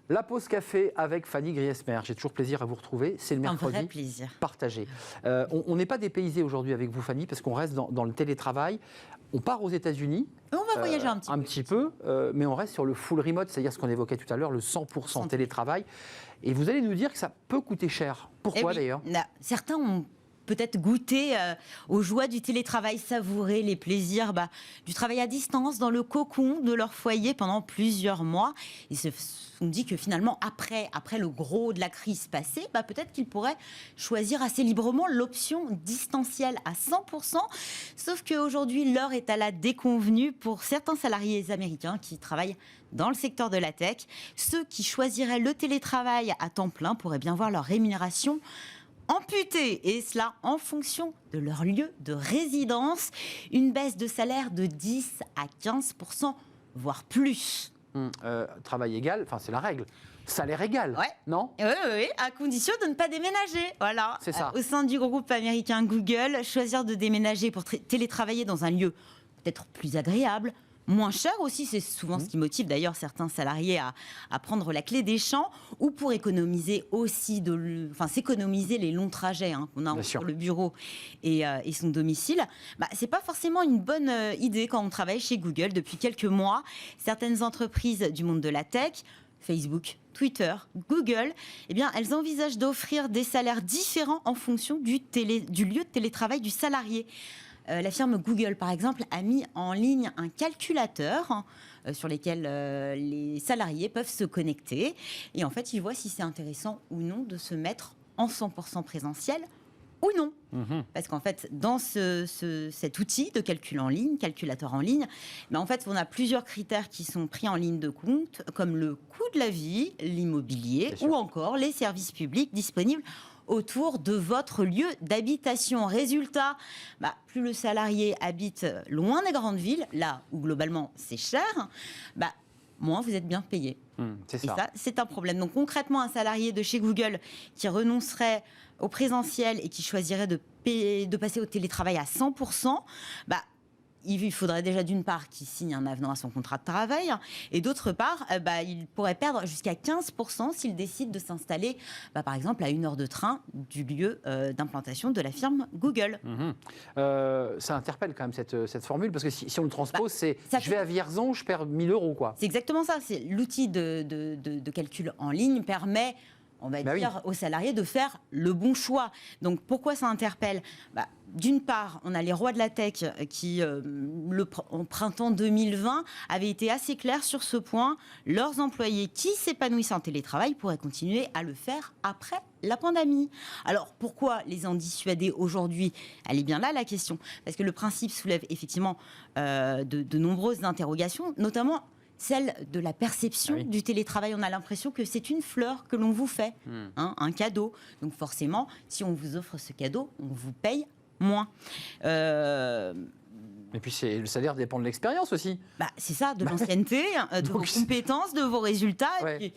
La pause café avec Fanny Griesmer. J'ai toujours plaisir à vous retrouver. C'est le mercredi. Un vrai plaisir. Partagé. On n'est pas dépaysé aujourd'hui avec vous, Fanny, parce qu'on reste dans le télétravail. On part aux États-Unis. On va voyager un petit peu. Mais on reste sur le full remote, c'est-à-dire ce qu'on évoquait tout à l'heure, le 100% télétravail. Et vous allez nous dire que ça peut coûter cher. Pourquoi d'ailleurs ? Certains ont peut-être goûter aux joies du télétravail, savourer les plaisirs du travail à distance dans le cocon de leur foyer pendant plusieurs mois. Ils se sont dit que finalement, après le gros de la crise passée, peut-être qu'ils pourraient choisir assez librement l'option distancielle à 100%. Sauf qu'aujourd'hui, l'heure est à la déconvenue pour certains salariés américains qui travaillent dans le secteur de la tech. Ceux qui choisiraient le télétravail à temps plein pourraient bien voir leur rémunération amputés, et cela en fonction de leur lieu de résidence. Une baisse de salaire de 10 à 15%, voire plus. Travail égal, enfin c'est la règle. Salaire égal, non ? Oui, à condition de ne pas déménager. Voilà. C'est ça. Au sein du groupe américain Google, choisir de déménager pour télétravailler dans un lieu peut-être plus agréable, moins cher aussi, c'est souvent ce qui motive d'ailleurs certains salariés à prendre la clé des champs, ou pour économiser aussi, s'économiser les longs trajets qu'on a entre le bureau et son domicile. C'est pas forcément une bonne idée quand on travaille chez Google. Depuis quelques mois, certaines entreprises du monde de la tech, Facebook, Twitter, Google, elles envisagent d'offrir des salaires différents en fonction du lieu de télétravail du salarié. La firme Google, par exemple, a mis en ligne un calculateur sur lequel les salariés peuvent se connecter. Et en fait, ils voient si c'est intéressant ou non de se mettre en 100% présentiel ou non. Parce qu'en fait, dans cet outil de calculateur en ligne, en fait, on a plusieurs critères qui sont pris en ligne de compte, comme le coût de la vie, l'immobilier ou encore les services publics disponibles autour de votre lieu d'habitation. Résultat, plus le salarié habite loin des grandes villes, là où globalement c'est cher, moins vous êtes bien payé. C'est Et ça, c'est un problème. Donc concrètement, un salarié de chez Google qui renoncerait au présentiel et qui choisirait de passer au télétravail à 100%, il faudrait déjà d'une part qu'il signe un avenant à son contrat de travail, et d'autre part, il pourrait perdre jusqu'à 15% s'il décide de s'installer, par exemple, à 1 heure de train du lieu d'implantation de la firme Google. Ça interpelle quand même cette formule, parce que si on le transpose, je vais à Vierzon, je perds 1 000 €, quoi. C'est exactement ça. L'outil de calcul en ligne permet, on va dire, aux salariés de faire le bon choix. Donc, pourquoi ça interpelle ? D'une part, on a les rois de la tech qui, en printemps 2020, avaient été assez clairs sur ce point. Leurs employés qui s'épanouissent en télétravail pourraient continuer à le faire après la pandémie. Alors, pourquoi les en dissuader aujourd'hui ? Elle est bien là, la question. Parce que le principe soulève effectivement de nombreuses interrogations, notamment celle de la perception du télétravail. On a l'impression que c'est une fleur que l'on vous fait, un cadeau. Donc forcément, si on vous offre ce cadeau, on vous paye moins. Et puis le salaire dépend de l'expérience aussi. C'est ça, de l'ancienneté, de vos compétences, de vos résultats. Et puis,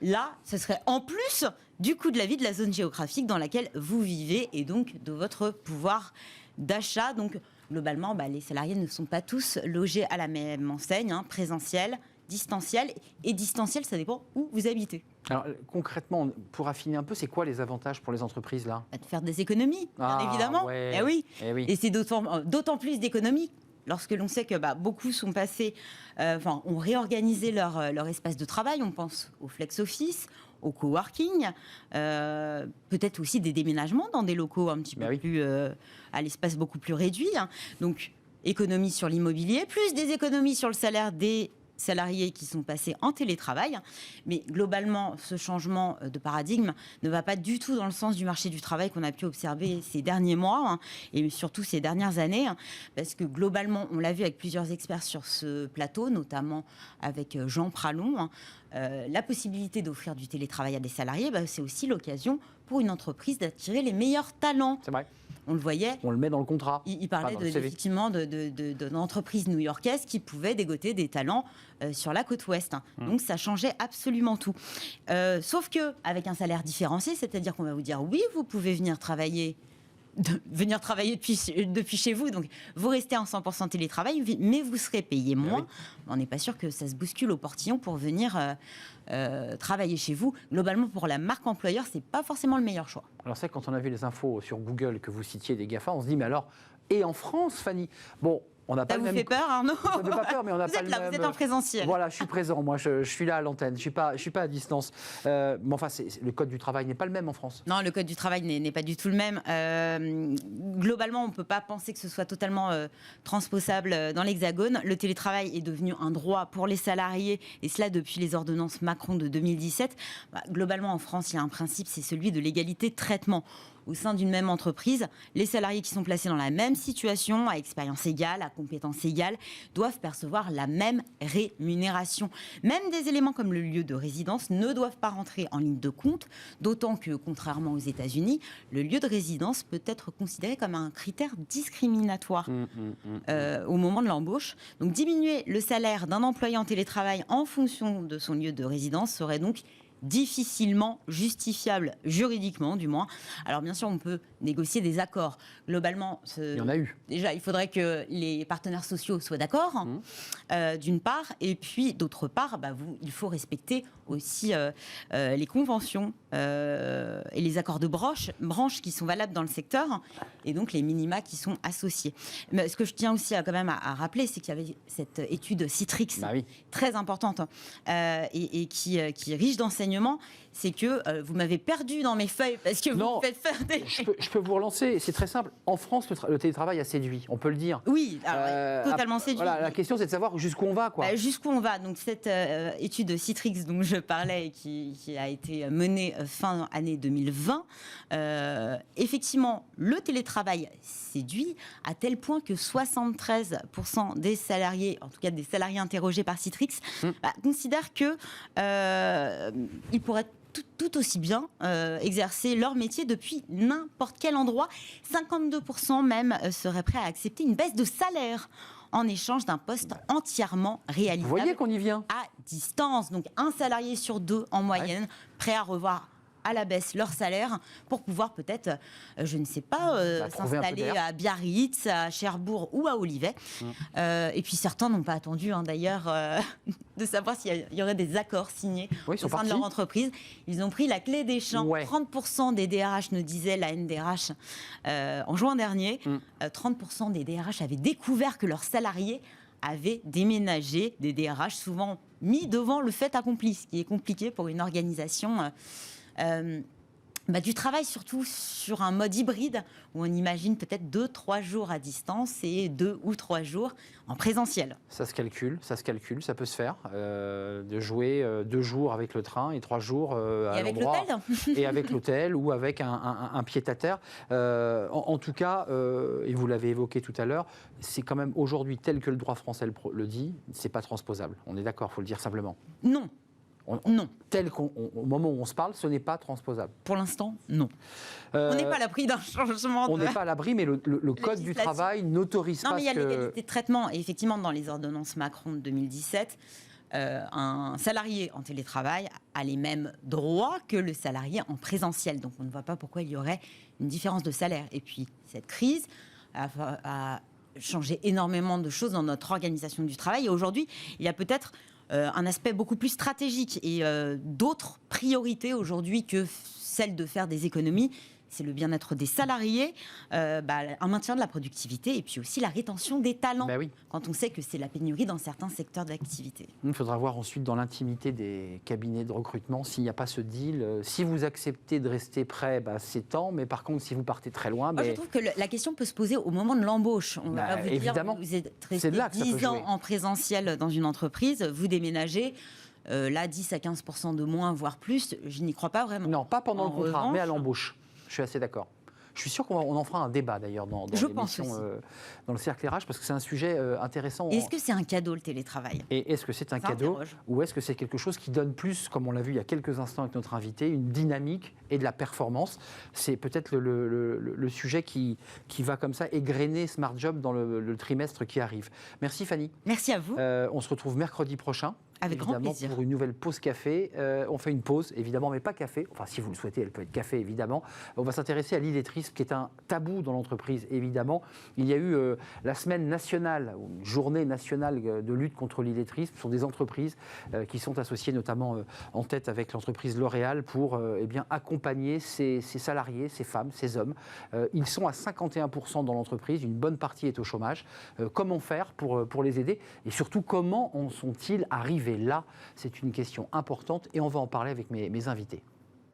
là, ce serait en plus du coût de la vie, de la zone géographique dans laquelle vous vivez, et donc de votre pouvoir d'achat. Donc globalement, les salariés ne sont pas tous logés à la même enseigne, présentiel, distanciel. Et distanciel, ça dépend où vous habitez. Alors concrètement, pour affiner un peu, c'est quoi les avantages pour les entreprises là ? De faire des économies, bien évidemment. Et c'est d'autant plus d'économies lorsque l'on sait que beaucoup sont passés, ont réorganisé leur espace de travail. On pense au flex office, au coworking, peut-être aussi des déménagements dans des locaux un petit peu plus à l'espace beaucoup plus réduit. Donc économies sur l'immobilier, plus des économies sur le salaire des salariés qui sont passés en télétravail. Mais globalement, ce changement de paradigme ne va pas du tout dans le sens du marché du travail qu'on a pu observer ces derniers mois, et surtout ces dernières années, parce que globalement, on l'a vu avec plusieurs experts sur ce plateau, notamment avec Jean Pralon, la possibilité d'offrir du télétravail à des salariés, c'est aussi l'occasion pour une entreprise d'attirer les meilleurs talents. C'est vrai. On le voyait. On le met dans le contrat. Il parlait effectivement d'une entreprise new-yorkaise qui pouvait dégoter des talents sur la côte ouest. Donc ça changeait absolument tout. Sauf qu'avec un salaire différencié, c'est-à-dire qu'on va vous dire oui, vous pouvez venir travailler de venir travailler depuis chez vous. Donc, vous restez en 100% télétravail, mais vous serez payé moins. Oui. On n'est pas sûr que ça se bouscule au portillon pour venir travailler chez vous. Globalement, pour la marque employeur, c'est pas forcément le meilleur choix. Alors c'est quand on a vu les infos sur Google que vous citiez des GAFA, on se dit mais alors, et en France, Fanny? Bon, on n'a pas Ça le vous même... fait peur, Arnaud? Ça ne fait pas peur, mais on n'a Vous pas êtes le là, même... vous êtes en présentiel. Voilà, je suis présent, moi je suis là à l'antenne, je suis pas à distance. Mais enfin, le code du travail n'est pas le même en France. Non, le code du travail n'est pas du tout le même. Globalement, on ne peut pas penser que ce soit totalement transposable dans l'Hexagone. Le télétravail est devenu un droit pour les salariés, et cela depuis les ordonnances Macron de 2017. Globalement, en France, il y a un principe, c'est celui de l'égalité de traitement. Au sein d'une même entreprise, les salariés qui sont placés dans la même situation, à expérience égale, à compétences égales, doivent percevoir la même rémunération. Même des éléments comme le lieu de résidence ne doivent pas rentrer en ligne de compte, d'autant que, contrairement aux États-Unis, le lieu de résidence peut être considéré comme un critère discriminatoire au moment de l'embauche. Donc diminuer le salaire d'un employé en télétravail en fonction de son lieu de résidence serait donc difficilement justifiable, juridiquement du moins. Alors bien sûr, on peut négocier des accords. Globalement, il y en a eu. Déjà, il faudrait que les partenaires sociaux soient d'accord, d'une part, et puis d'autre part, il faut respecter aussi les conventions et les accords de branche qui sont valables dans le secteur, et donc les minima qui sont associés. Mais ce que je tiens aussi quand même à rappeler, c'est qu'il y avait cette étude Citrix, très importante, et qui est riche d'enseignements. C'est que vous m'avez perdu dans mes feuilles parce que vous faites faire des... Je peux vous relancer, c'est très simple. En France, le télétravail a séduit, on peut le dire. Oui, totalement séduit. Voilà, la question, c'est de savoir jusqu'où on va, quoi. Jusqu'où on va. Donc cette étude Citrix dont je parlais et qui a été menée fin année 2020, effectivement, le télétravail séduit à tel point que 73% des salariés, en tout cas des salariés interrogés par Citrix, considèrent que ils pourraient tout aussi bien exercer leur métier depuis n'importe quel endroit. 52% même seraient prêts à accepter une baisse de salaire en échange d'un poste entièrement réalisable. Vous voyez qu'on y vient. À distance. Donc un salarié sur deux en moyenne prêt à revoir à la baisse leur salaire pour pouvoir peut-être, je ne sais pas, s'installer à Biarritz, à Cherbourg ou à Olivet. Et puis certains n'ont pas attendu d'ailleurs de savoir s'il y aurait des accords signés au sein de leur entreprise. Ils ont pris la clé des champs. 30% des DRH, nous disait la NDRH en juin dernier, 30% des DRH avaient découvert que leurs salariés avaient déménagé, des DRH souvent mis devant le fait accompli, ce qui est compliqué pour une organisation du travail, surtout sur un mode hybride où on imagine peut-être 2-3 jours à distance et 2 ou 3 jours en présentiel. Ça se calcule, ça peut se faire, de jouer 2 jours avec le train et 3 jours à l'endroit. Et avec l'hôtel ou avec un pied-à-terre. En tout cas, et vous l'avez évoqué tout à l'heure, c'est quand même aujourd'hui tel que le droit français le dit, c'est pas transposable. On est d'accord, il faut le dire simplement. Non. Non. Tel au moment où on se parle, ce n'est pas transposable. Pour l'instant, non. On n'est pas à l'abri d'un changement. On n'est pas à l'abri, mais le Code du travail n'autorise pas. Non, mais il y a l'égalité de traitement. Et effectivement, dans les ordonnances Macron de 2017, un salarié en télétravail a les mêmes droits que le salarié en présentiel. Donc on ne voit pas pourquoi il y aurait une différence de salaire. Et puis, cette crise a changé énormément de choses dans notre organisation du travail. Et aujourd'hui, il y a peut-être un aspect beaucoup plus stratégique et d'autres priorités aujourd'hui que celle de faire des économies. C'est le bien-être des salariés, un maintien de la productivité et puis aussi la rétention des talents, quand on sait que c'est la pénurie dans certains secteurs d'activité. Il faudra voir ensuite dans l'intimité des cabinets de recrutement s'il n'y a pas ce deal. Si vous acceptez de rester prêt, c'est tant, mais par contre, si vous partez très loin... Moi, je trouve que la question peut se poser au moment de l'embauche. On va vous évidemment. Dire, vous êtes resté 10 ans en présentiel dans une entreprise, vous déménagez... là, 10 à 15% de moins, voire plus, je n'y crois pas vraiment. Non, pas pendant le contrat, mais à l'embauche. Je suis assez d'accord. Je suis sûr qu'on en fera un débat d'ailleurs dans l'émission, dans le cercle RH, parce que c'est un sujet intéressant. Est-ce que c'est un cadeau, le télétravail ? Et est-ce que c'est un cadeau ou est-ce que c'est quelque chose qui donne plus, comme on l'a vu il y a quelques instants avec notre invité, une dynamique et de la performance ? C'est peut-être le sujet qui va comme ça égrener Smart Job dans le trimestre qui arrive. Merci Fanny. Merci à vous. On se retrouve mercredi prochain. Avec grand plaisir. Pour une nouvelle pause café. On fait une pause, évidemment, mais pas café. Enfin, si vous le souhaitez, elle peut être café, évidemment. On va s'intéresser à l'illettrisme, qui est un tabou dans l'entreprise, évidemment. Il y a eu la semaine nationale, une journée nationale de lutte contre l'illettrisme. Ce sont des entreprises qui sont associées, notamment en tête avec l'entreprise L'Oréal, pour accompagner ces salariés, ces femmes, ces hommes. Ils sont à 51% dans l'entreprise, une bonne partie est au chômage. Comment faire pour les aider? Et surtout, comment en sont-ils arrivés là? C'est une question importante et on va en parler avec mes invités.